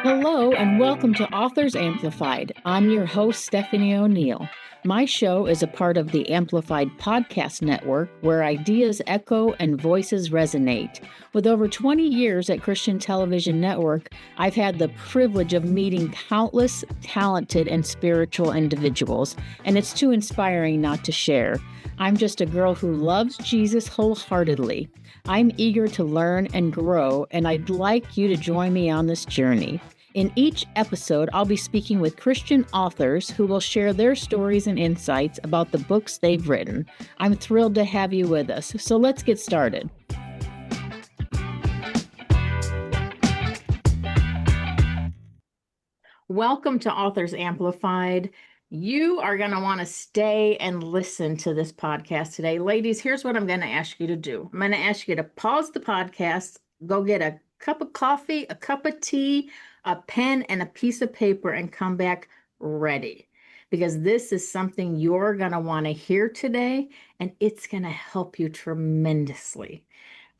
Hello, and welcome to Authors Amplified. I'm your host, Stephanie O'Neill. My show is a part of the Amplified Podcast Network, where ideas echo and voices resonate. With over 20 years at Christian Television Network, I've had the privilege of meeting countless talented and spiritual individuals, and it's too inspiring not to share. I'm just a girl who loves Jesus wholeheartedly. I'm eager to learn and grow, and I'd like you to join me on this journey. In each episode, I'll be speaking with Christian authors who will share their stories and insights about the books they've written. I'm thrilled to have you with us, so let's get started. Welcome to Authors Amplified. You are going to want to stay and listen to this podcast today. Ladies, here's what I'm going to ask you to do. I'm going to ask you to pause the podcast, go get a cup of coffee, a cup of tea, a pen, and a piece of paper, and come back ready. Because this is something you're going to want to hear today, and it's going to help you tremendously.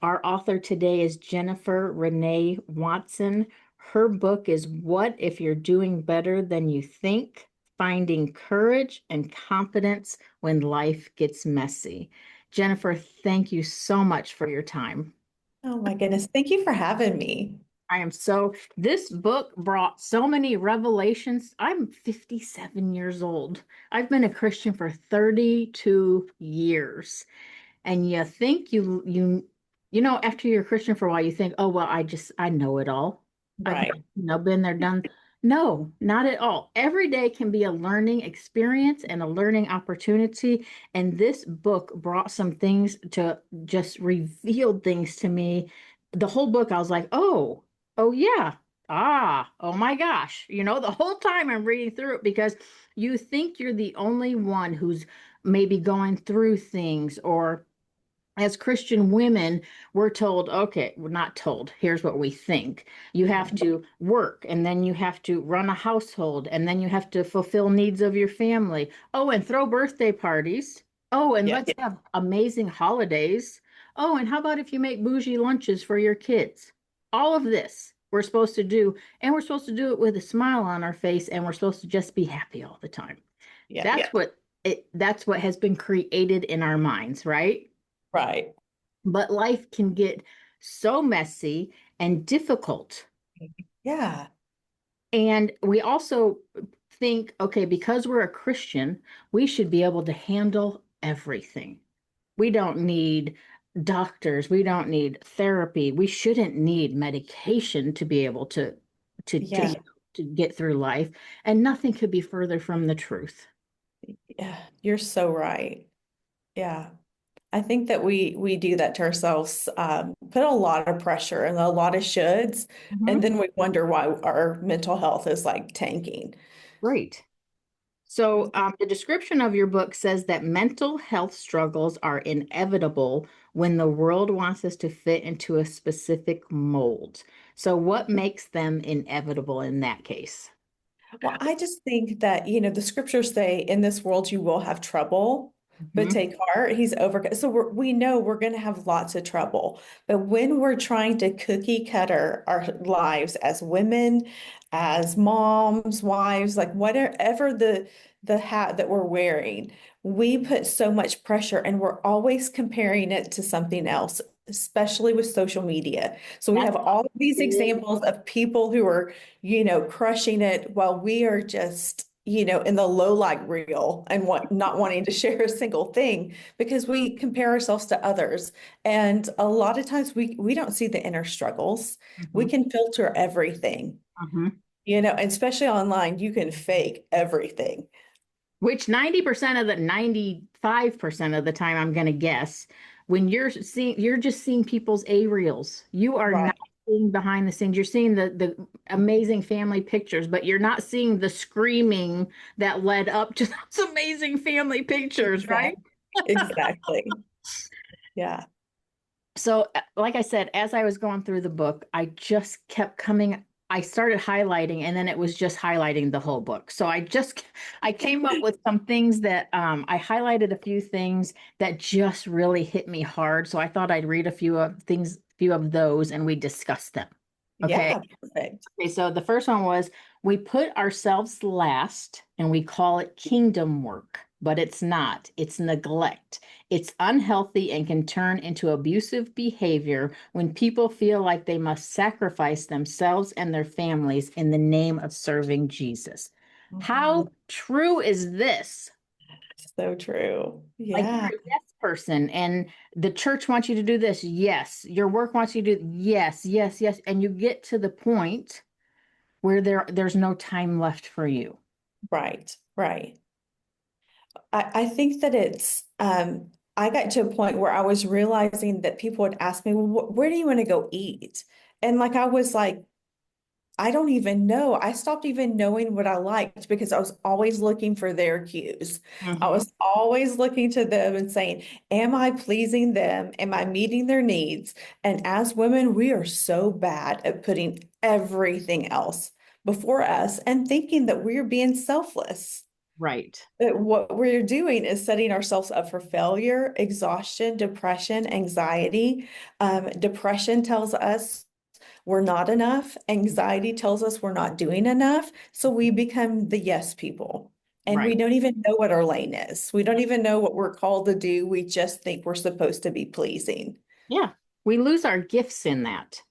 Our author today is Jennifer Renee Watson. Her book is What If You're Doing Better Than You Think? Finding Courage and Confidence When Life Gets Messy. Jennifer, thank you so much for your time. Oh my goodness. Thank you for having me. This book brought so many revelations. I'm 57 years old. I've been a Christian for 32 years. And you think after you're a Christian for a while, you think, oh, well, I know it all. Right. I've been there, done. No, not at all. Every day can be a learning experience and a learning opportunity. And this book brought some things to just revealed things to me. The whole book, I was like, oh yeah. Oh my gosh. The whole time I'm reading through it because you think you're the only one who's maybe going through things, or as Christian women, we're told, okay, we're not told, here's what we think. You have to work, and then you have to run a household, and then you have to fulfill needs of your family. Oh, and throw birthday parties. Oh, and let's have amazing holidays. Oh, and how about if you make bougie lunches for your kids? All of this we're supposed to do, and we're supposed to do it with a smile on our face, and we're supposed to just be happy all the time. That's what has been created in our minds, right? Right. But life can get so messy and difficult. Yeah. And we also think, okay, because we're a Christian, we should be able to handle everything. We don't need doctors. We don't need therapy. We shouldn't need medication to be able to get through life. And nothing could be further from the truth. Yeah, you're so right. Yeah. I think that we do that to ourselves, put a lot of pressure and a lot of shoulds, and then we wonder why our mental health is like tanking. Great. So the description of your book says that mental health struggles are inevitable when the world wants us to fit into a specific mold. So what makes them inevitable in that case? Well, I just think that, the scriptures say in this world you will have trouble, but take heart, he's overcome. So we know we're going to have lots of trouble. But when we're trying to cookie cutter our lives as women, as moms, wives, like whatever the hat that we're wearing, we put so much pressure and we're always comparing it to something else, especially with social media. So we have all of these examples of people who are, crushing it while we are just, in the low light reel and not wanting to share a single thing because we compare ourselves to others. And a lot of times we don't see the inner struggles. We can filter everything, and especially online, you can fake everything. Which 95% of the time, I'm going to guess, when you're just seeing people's A-reels. You are not seeing behind the scenes. You're seeing the amazing family pictures, but you're not seeing the screaming that led up to those amazing family pictures, right? Exactly. Yeah. So, like I said, as I was going through the book, I just kept coming I started highlighting and then it was just highlighting the whole book. So I came up with some things that I highlighted a few things that just really hit me hard. So I thought I'd read few of those and we discuss them. Okay. Yeah, perfect. Okay, so the first one was we put ourselves last and we call it kingdom work, but it's not. It's neglect. It's unhealthy and can turn into abusive behavior when people feel like they must sacrifice themselves and their families in the name of serving Jesus. Mhm. How true is this? So true. Like Yeah, you're a yes person and the church wants you to do this. Yes. Your work wants you to do yes, yes, yes. And you get to the point where there's no time left for you. right, right. I think that I got to a point where I was realizing that people would ask me, well, where do you want to go eat? And like, I was like, I don't even know. I stopped even knowing what I liked because I was always looking for their cues. I Hmm. was always looking to them and saying, am I pleasing them? Am I meeting their needs? And as women, we are so bad at putting everything else before us and thinking that we're being selfless. Right. That what we're doing is setting ourselves up for failure, exhaustion, depression, anxiety. Depression tells us we're not enough. Anxiety tells us we're not doing enough. So we become the yes people. And we Right. don't even know what our lane is. We don't even know what we're called to do. We just think we're supposed to be pleasing. Yeah. We lose our gifts in that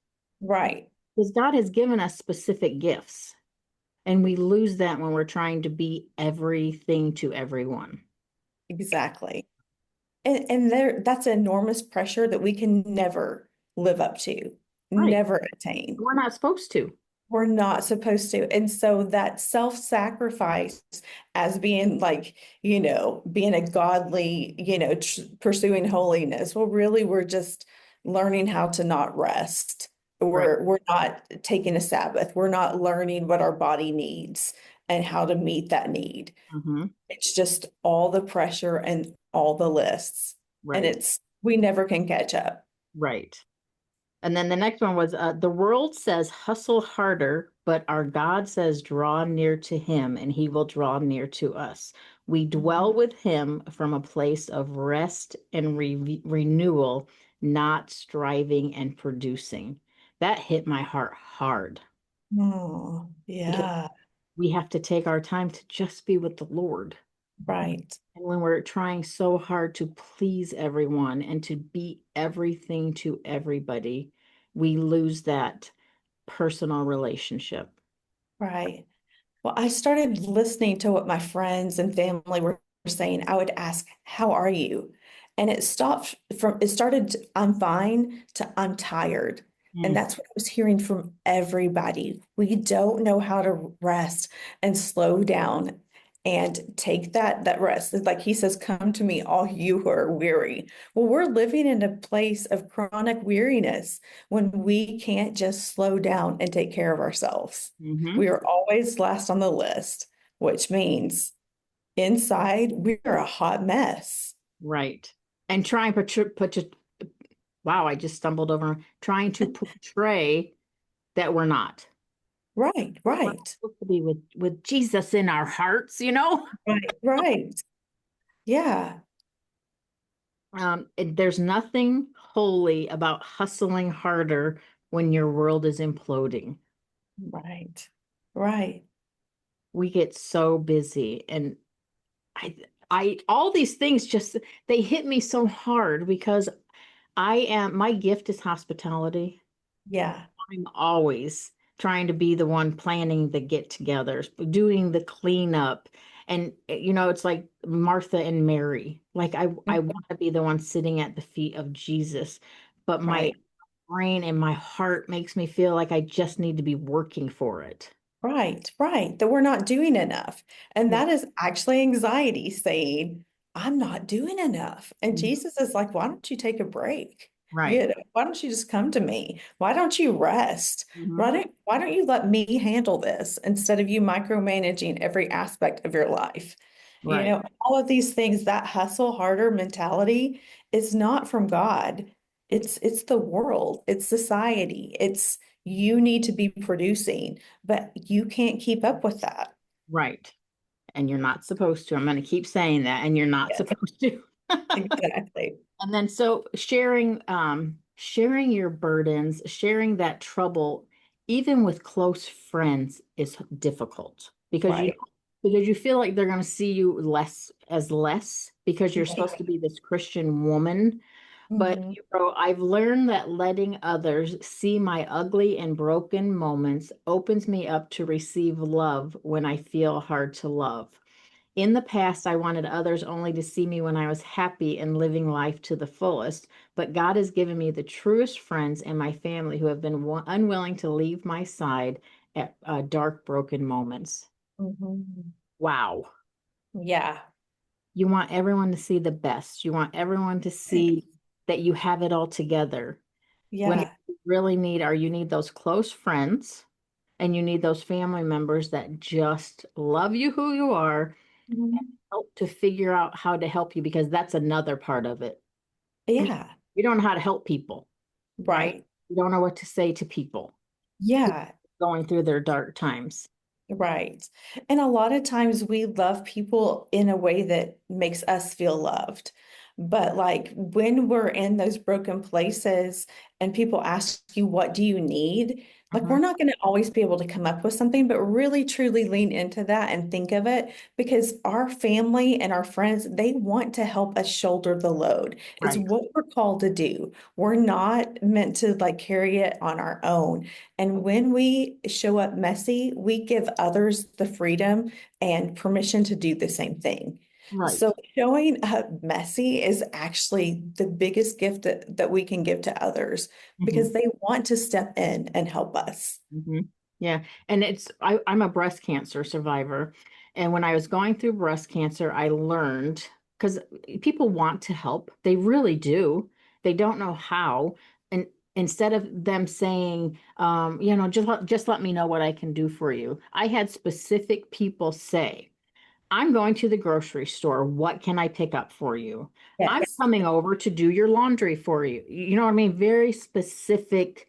Right. because God has given us specific gifts, and we lose that when we're trying to be everything to everyone. Exactly. And there, that's enormous pressure that we can never live up to, Right. never attain. We're not supposed to. We're not supposed to. And so that self-sacrifice as being like, being a godly, pursuing holiness. Well, really, we're just learning how to not rest. Right. We're not taking a Sabbath. We're not learning what our body needs and how to meet that need. Hmm. It's just all the pressure and all the lists. And Right. we never can catch up. Right. And then the next one was the world says hustle harder, but our God says draw near to him and he will draw near to us. We dwell with him from a place of rest and renewal, not striving and producing. That hit my heart hard Oh, because yeah, we have to take our time to just be with the Lord. right. And when we're trying so hard to please everyone and to be everything to everybody, we lose that personal relationship. Right. Well, I started listening to what my friends and family were saying. I would ask, "How are you?" And it started, "I'm fine," to "I'm tired." And Mm, that's what I was hearing from everybody. We don't know how to rest and slow down and take that rest. It's like he says, "Come to me, all you who are weary." Well, we're living in a place of chronic weariness when we can't just slow down and take care of ourselves. hmm. We are always last on the list, which means inside we are a hot mess. Right. And trying wow, I just stumbled over trying to portray that we're not. Right, We're right, supposed to be with Jesus in our hearts, you know? right, right. Yeah, There's nothing holy about hustling harder when your world is imploding. right, right. We get so busy and I all these things just they hit me so hard because my gift is hospitality. Yeah, I'm always trying to be the one planning the get-togethers, doing the cleanup. And it's like Martha and Mary. Like I mhm, want to be the one sitting at the feet of Jesus, but my right. brain and my heart makes me feel like I just need to be working for it. Right, right. That we're not doing enough. And Yeah. that is actually anxiety saying, I'm not doing enough. And Mhm. Jesus is like, why don't you take a break? Right. Why don't you just come to me? Why don't you rest? Hmm. Why don't you let me handle this instead of you micromanaging every aspect of your life? Right. All of these things, that hustle harder mentality is not from God. It's the world, it's society, it's You need to be producing, but you can't keep up with that. Right. And you're not supposed to. I'm going to keep saying that, and you're not Yeah, supposed to. exactly. And then so sharing your burdens, sharing that trouble, even with close friends is difficult Right. because you feel like they're going to see you less because you're Right. supposed to be this Christian woman. But Mhm. you know, I've learned that letting others see my ugly and broken moments opens me up to receive love when I feel hard to love. In the past, I wanted others only to see me when I was happy and living life to the fullest, but God has given me the truest friends in my family who have been unwilling to leave my side at dark, broken moments. Mhm. Wow. Yeah. You want everyone to see the best. You want everyone to see that you have it all together. When Yeah. you really you need those close friends and you need those family members that just love you who you are, Mhm. help to figure out how to help you because that's another part of it. You, Yeah. you don't know how to help people, right? Right. You don't know what to say to people who Yeah. are going through their dark times. Right. And a lot of times we love people in a way that makes us feel loved. But like when we're in those broken places and people ask you, what do you need? Like Mhm. we're not going to always be able to come up with something, but really truly lean into that and think of it because our family and our friends, they want to help us shoulder the load. It's Right, what we're called to do. We're not meant to like carry it on our own. And when we show up messy, we give others the freedom and permission to do the same thing. right. So showing up messy is actually the biggest gift that we can give to others Mhm. because they want to step in and help us. hmm Yeah. And I'm a breast cancer survivor. And when I was going through breast cancer, I learned because people want to help, they really do. They don't know how. And instead of them saying, just let me know what I can do for you, I had specific people say, I'm going to the grocery store. What can I pick up for you? I'm Yes, coming over to do your laundry for you. You know what I mean? Very specific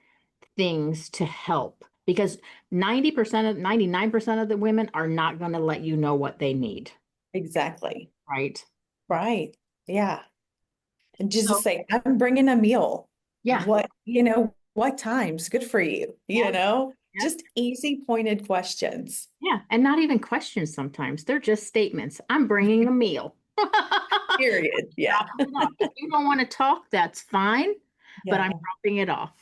things to help because 99% of the women are not going to let you know what they need, exactly. right? Right. Yeah. And just So, say, I'm bringing a meal. yeah, What time's good for you? yeah, yeah, Just easy pointed questions. yeah. And not even questions sometimes. They're just statements. I'm bringing a meal. Period. Yeah. Dropping it off. If you don't want to talk, that's fine, but I'm Yeah. dropping it off,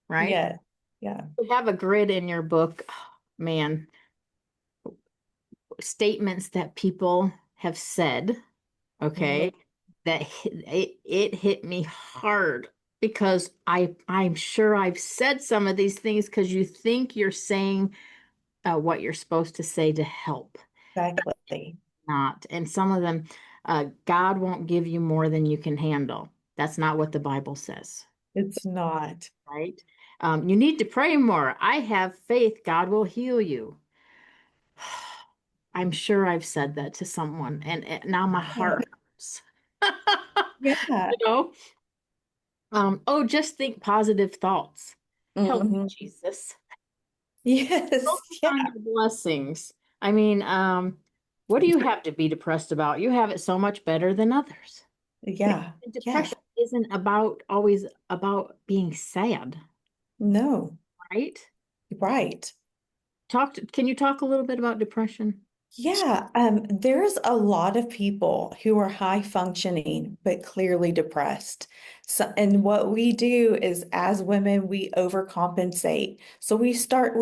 right? Yeah. Yeah. You have a grid in your book, man, statements that people have said, Mhm. okay, it hit me hard because I'm sure I've said some of these things because you think you're saying what you're supposed to say to help, Exactly. not. And some of them, God won't give you more than you can handle. That's not what the Bible says, It's not. right? You need to pray more. I have faith, God will heal you. I'm sure I've said that to someone, and now my Yeah. heart hurts. Yeah. You know, oh, just think positive thoughts. Help me, Mhm. Jesus. Yes. Focus Yeah. on your blessings. I mean, what do you have to be depressed about? You have it so much better than others. Yeah. Yeah. Depression isn't about always about being sad, No. right? Right. Can you talk a little bit about depression? Yeah, there's a lot of people who are high functioning but clearly depressed. So, and what we do is, as women, we overcompensate. So we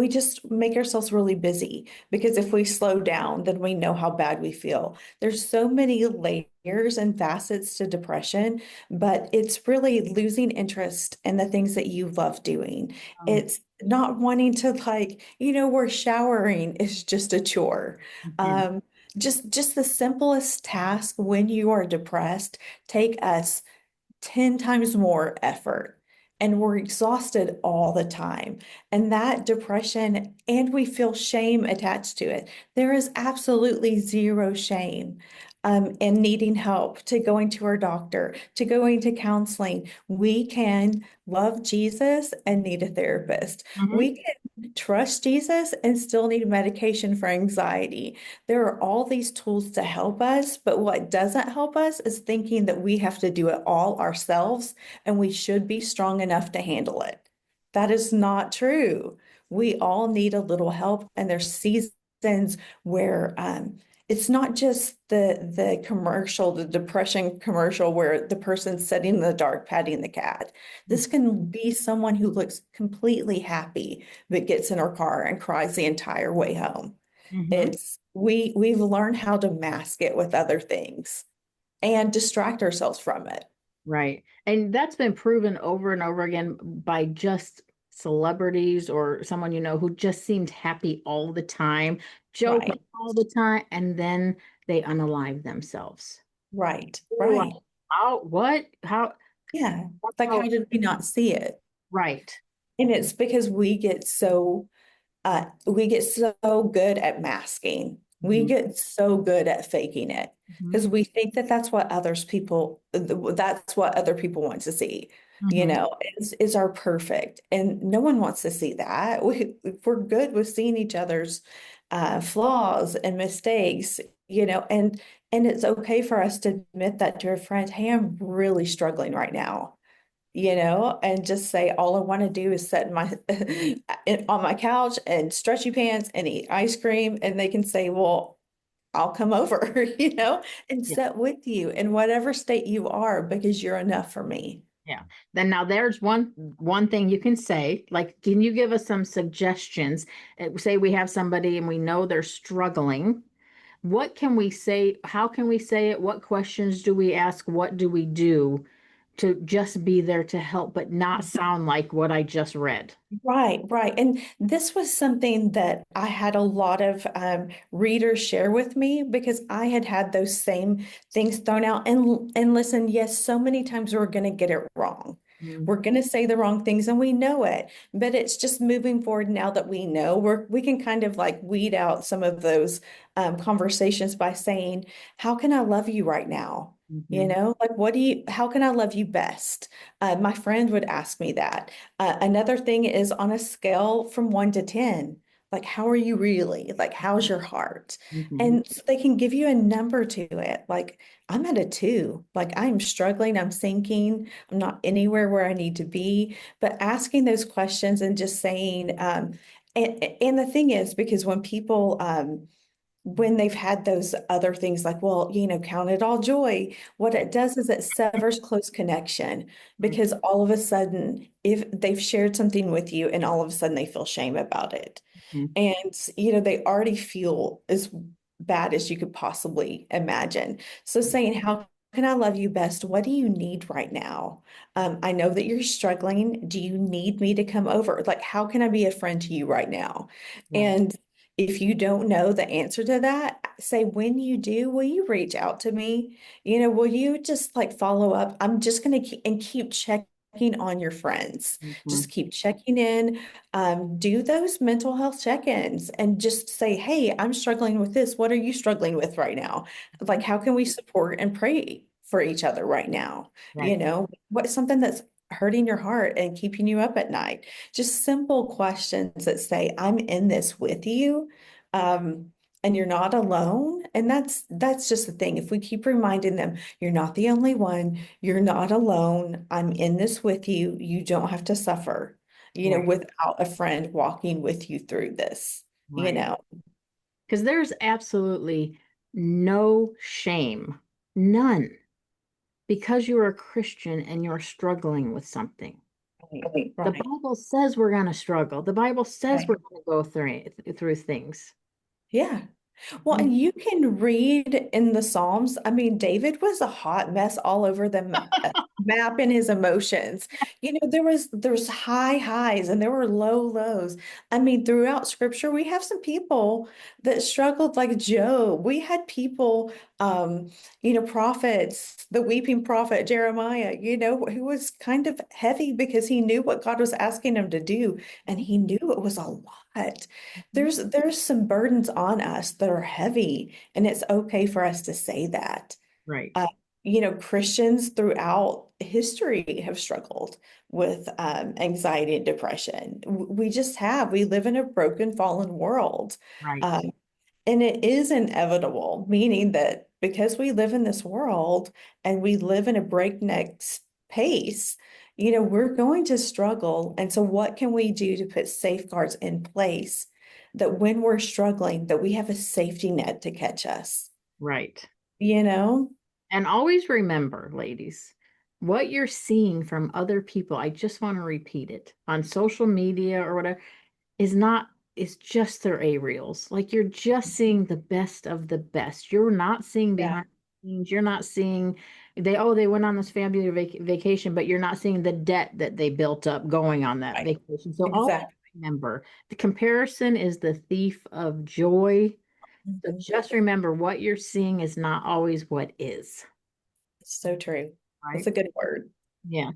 just make ourselves really busy because if we slow down, then we know how bad we feel. There's so many layers and facets to depression, but it's really losing interest in the things that you love doing. Um, It's not wanting to where showering is just a chore. mhm, um, just the simplest task when you are depressed take us 10 times more effort. and we're exhausted all the time. And that depression, and we feel shame attached to it. There is absolutely zero shame in needing help, to going to our doctor, to going to counseling. We can love Jesus and need a therapist. Hmm. We can trust Jesus and still need medication for anxiety. There are all these tools to help us, but what doesn't help us is thinking that we have to do it all ourselves and we should be strong enough to handle it. That is not true. We all need a little help, and there's seasons where it's not just the commercial, the depression commercial where the person's sitting in the dark patting the cat. This can be someone who looks completely happy but gets in her car and cries the entire way home. Hmm. We've learned how to mask it with other things and distract ourselves from it. Right. And that's been proven over and over again by just celebrities or someone who just seemed happy all the time, joking Right, all the time, and then they unalive themselves. right, You're like, right. how, what? How? Yeah. That's Like, how, how did we not see it? right. And it's because we get so good at masking. We Hmm. get so good at faking it Hmm. because we think that that's what other people want to see, Hmm. is our perfect. And no one wants to see that. We're good with seeing each other's flaws and mistakes, and it's okay for us to admit that to a friend. Hey, I'm really struggling right now, and just say, all I want to do is sit in my on my couch and stretchy pants and eat ice cream. And they can say, well, I'll come over, and Yeah. sit with you in whatever state you are because you're enough for me. Yeah. Then now there's one thing you can say. Like, can you give us some suggestions? Say we have somebody and we know they're struggling. What can we say? How can we say it? What questions do we ask? What do we do to just be there to help, but not sound like what I just read? Right, right. And this was something that I had a lot of readers share with me because I had had those same things thrown out. And listen, yes, so many times we're going to get it wrong. Mhm. We're going to say the wrong things and we know it. But it's just moving forward now that we know, we can kind of like weed out some of those conversations by saying, how can I love you right now? Mhm. Like, how can I love you best? My friend would ask me that. Another thing is on a scale from 1 to 10, like, how are you really? Like, how's your heart? Mhm. And so they can give you a number to it. Like, I'm at a 2. Like, I'm struggling, I'm sinking, I'm not anywhere where I need to be. But asking those questions and just saying, and the thing is, because when they've had those other things like, well, count it all joy, what it does is it severs close connection because all of a sudden, if they've shared something with you and all of a sudden they feel shame about it. Mhm. And, they already feel as bad as you could possibly imagine. So saying, how can I love you best? What do you need right now? I know that you're struggling. Do you need me to come over? Like, how can I be a friend to you right now? Right. And if you don't know the answer to that, say, when you do, will you reach out to me? Will you just like follow up? I'm just going to keep checking on your friends. Mhm. Just keep checking in. Do those mental health check-ins and just say, hey, I'm struggling with this. What are you struggling with right now? Like, how can we support and pray for each other right now? Right. What's something that's hurting your heart and keeping you up at night? Just simple questions that say, I'm in this with you. And you're not alone. And that's just the thing. If we keep reminding them, you're not the only one, you're not alone. I'm in this with you. You don't have to suffer, Right. without a friend walking with you through this, you Right. know. Because there's absolutely no shame, none, because you're a Christian and you're struggling with something. Right, The right, Bible says we're going to struggle. The Bible says we're right. going to go through things. Yeah. Well, Mhm. and you can read in the Psalms. I mean, David was a hot mess all over the map in his emotions. There was high highs and there were low lows. I mean, throughout scripture, we have some people that struggled like Job. We had people um, prophets, the weeping prophet Jeremiah, who was kind of heavy because he knew what God was asking him to do, and he knew it was a lot. Mhm. There's some burdens on us that are heavy, and it's okay for us to say that. Right, Uh, Christians throughout history have struggled with anxiety and depression. We just have. We live in a broken, fallen world. right, Um, and it is inevitable, meaning that because we live in this world and we live in a breakneck pace, we're going to struggle. And so what can we do to put safeguards in place that when we're struggling, that we have a safety net to catch us, right. you know? And always remember, ladies, what you're seeing from other people, I just want to repeat it on social media or whatever, is not, it's just their A reels. Like you're just seeing the best of the best. You're not seeing Yeah, behind the scenes. You're not seeing they went on this family vacation, but you're not seeing the debt that they built up going on that right. vacation. So always Exactly. remember the comparison is the thief of joy. So Mhm. just remember what you're seeing is not always what is, So true. That's right? a good word. Yeah.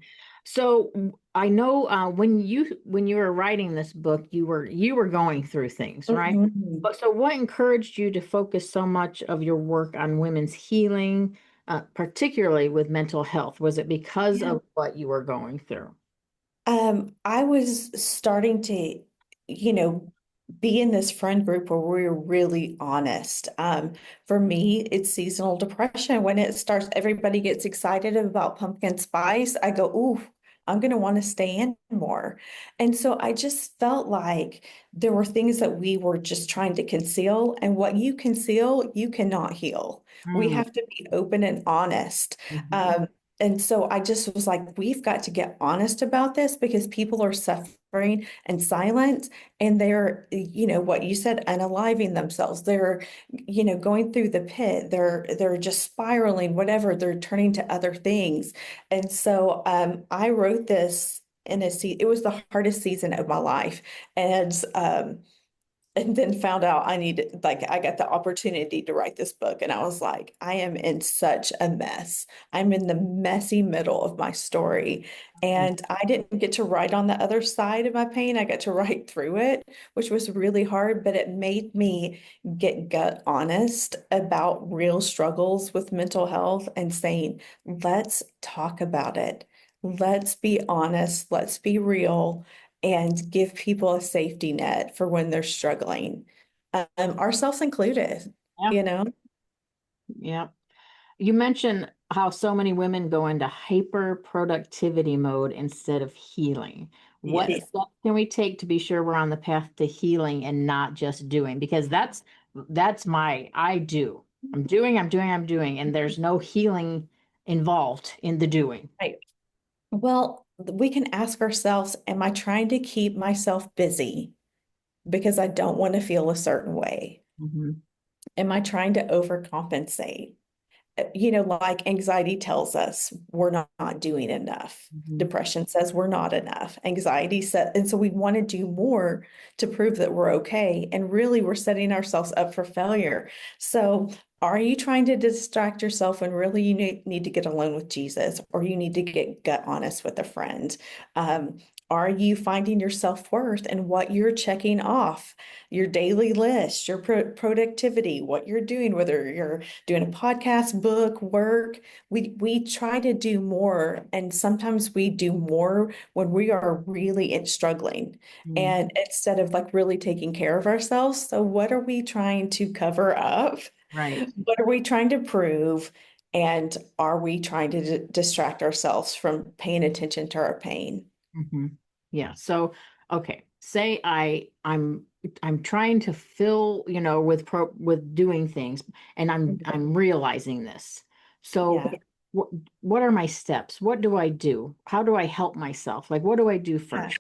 So I know when you were writing this book, you were going through things, right? Mhm. But so what encouraged you to focus so much of your work on women's healing, particularly with mental health? Was it because Yeah. of what you were going through? I was starting to, you know, be in this friend group where we're really honest. For me, it's seasonal depression. When it starts, everybody gets excited about pumpkin spice. I go, ooh, I'm going to want to stay in more. And so I just felt like there were things that we were just trying to conceal. And what you conceal, you cannot heal. We Mm, have to be open and honest. mhm, Um, and so I just was like, we've got to get honest about this because people are suffering and silent, and they're, what you said, unaliving themselves. They're, going through the pit. They're just spiraling, whatever. They're turning to other things. And so I wrote this it was the hardest season of my life. And then found out I got the opportunity to write this book. And I was like, I am in such a mess. I'm in the messy middle of my story. mm, And I didn't get to write on the other side of my pain. I got to write through it, which was really hard, but it made me get gut honest about real struggles with mental health and saying, let's talk about it. Let's be honest. Let's be real and give people a safety net for when they're struggling, ourselves included, yeah, you know? yeah. You mentioned how so many women go into hyper productivity mode instead of healing. What Yes. steps can we take to be sure we're on the path to healing and not just doing? Because that's my I do. I'm doing, and there's no healing involved in the doing. Right. Well, we can ask ourselves, am I trying to keep myself busy because I don't want to feel a certain way? Mhm, Am I trying to overcompensate? Like anxiety tells us we're not doing enough. mhm, Depression says we're not enough. Anxiety says, and so we want to do more to prove that we're okay. And really, we're setting ourselves up for failure. So, are you trying to distract yourself when really you need to get alone with Jesus, or you need to get gut honest with a friend? Um, are you finding your self-worth and what you're checking off, your daily list, your productivity, what you're doing, whether you're doing a podcast, book, work. We try to do more, and sometimes we do more when we are really struggling, mhm. and instead of like really taking care of ourselves. So what are we trying to cover up? Right. What are we trying to prove? And are we trying to distract ourselves from paying attention to our pain? Hmm. Yeah. So, okay. Say I'm trying to fill, with doing things, and I'm realizing this. So, Yeah. what what are my steps? What do I do? How do I help myself? Like, what do I do Yeah. first?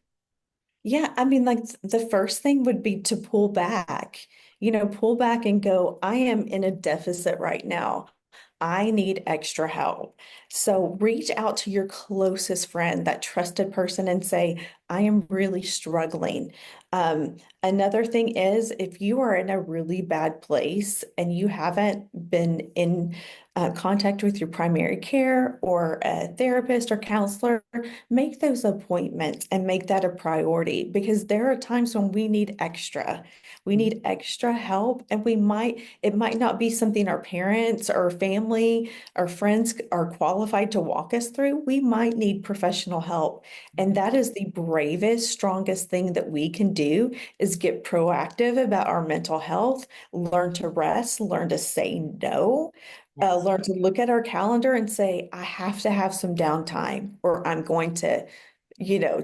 Yeah, I mean, like the first thing would be to pull back, pull back and go, I am in a deficit right now. I need extra help. So reach out to your closest friend, that trusted person, and say, I am really struggling. Another thing is if you are in a really bad place and you haven't been in contact with your primary care or a therapist or counselor, make those appointments and make that a priority because there are times when we need extra. We need extra help, and it might not be something our parents or family or friends are qualified to walk us through. We might need professional help. And that is the bravest, strongest thing that we can do is get proactive about our mental health, learn to rest, learn to say no, Yes. learn to look at our calendar and say, I have to have some downtime or I'm going to,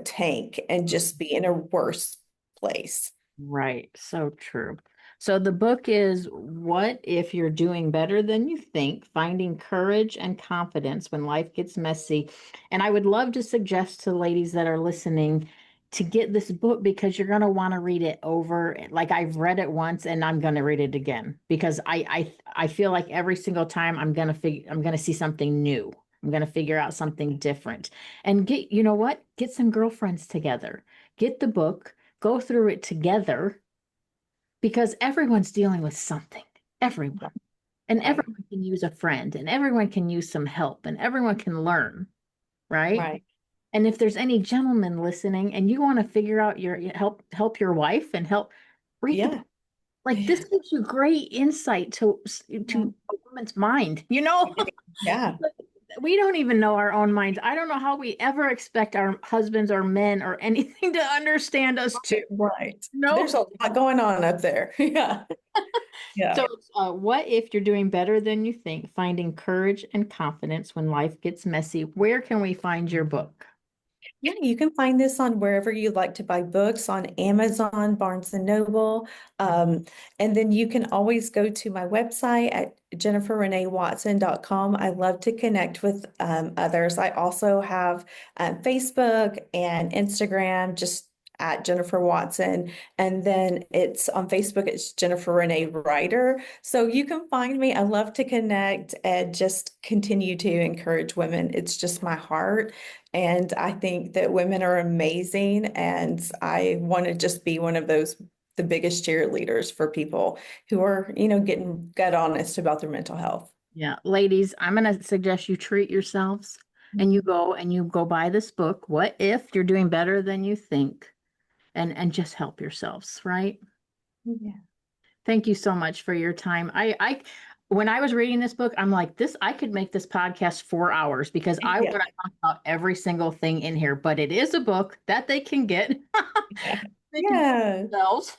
tank and just be in a worse place. Right. So true. So the book is What If You're Doing Better Than You Think? Finding Courage and Confidence When Life Gets Messy. And I would love to suggest to ladies that are listening to get this book because you're going to want to read it over. Like I've read it once and I'm going to read it again because I feel like every single time I'm going to see something new. I'm going to figure out something different. And you know what? Get some girlfriends together. Get the book, go through it together because everyone's dealing with something. Everyone. And Right, everyone can use a friend and everyone can use some help and everyone can learn, right? right. And if there's any gentlemen listening and you want to figure out your help your wife and help read the Yeah. book, like this Yeah. gives you great insight to a woman's mind, you know? Yeah. We don't even know our own minds. I don't know how we ever expect our husbands or men or anything to understand us too. Right. There's No. a lot going on up there. Yeah. Yeah. So, what if you're doing better than you think? Finding courage and confidence when life gets messy. Where can we find your book? Yeah, you can find this on wherever you like to buy books on Amazon, Barnes and Noble. Um, and then you can always go to my website at jenniferreneewatson.com. I love to connect with others. I also have Facebook and Instagram, just at Jennifer Watson. And then it's on Facebook, it's Jennifer Renee Writer. So you can find me. I love to connect and just continue to encourage women. It's just my heart. And I think that women are amazing. And I want to just be one of those, the biggest cheerleaders for people who are, getting gut honest about their mental health. Yeah, ladies, I'm going to suggest you treat yourselves and you go buy this book. What if you're doing better than you think? And just help yourselves, right? Yeah. Thank you so much for your time. When I was reading this book, I'm like, I could make this podcast 4 hours because I want Yeah. to talk about every single thing in here, but it is a book that they can get. Yeah. They can get Yeah. themselves.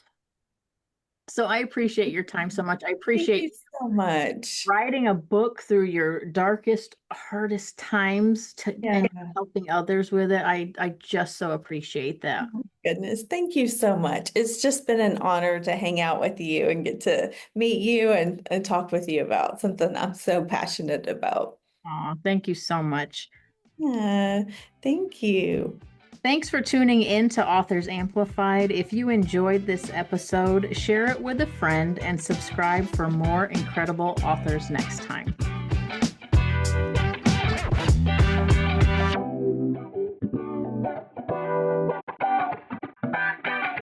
So I appreciate your time so much. I Thank appreciate you so much. writing a book through your darkest, hardest times Yeah. and helping others with it. I just so appreciate that. Oh, goodness. Thank you so much. It's just been an honor to hang out with you and get to meet you and talk with you about something I'm so passionate about. Aw, thank you so much. Yeah. Thank you. Thanks for tuning in to Authors Amplified. If you enjoyed this episode, share it with a friend and subscribe for more incredible authors next time.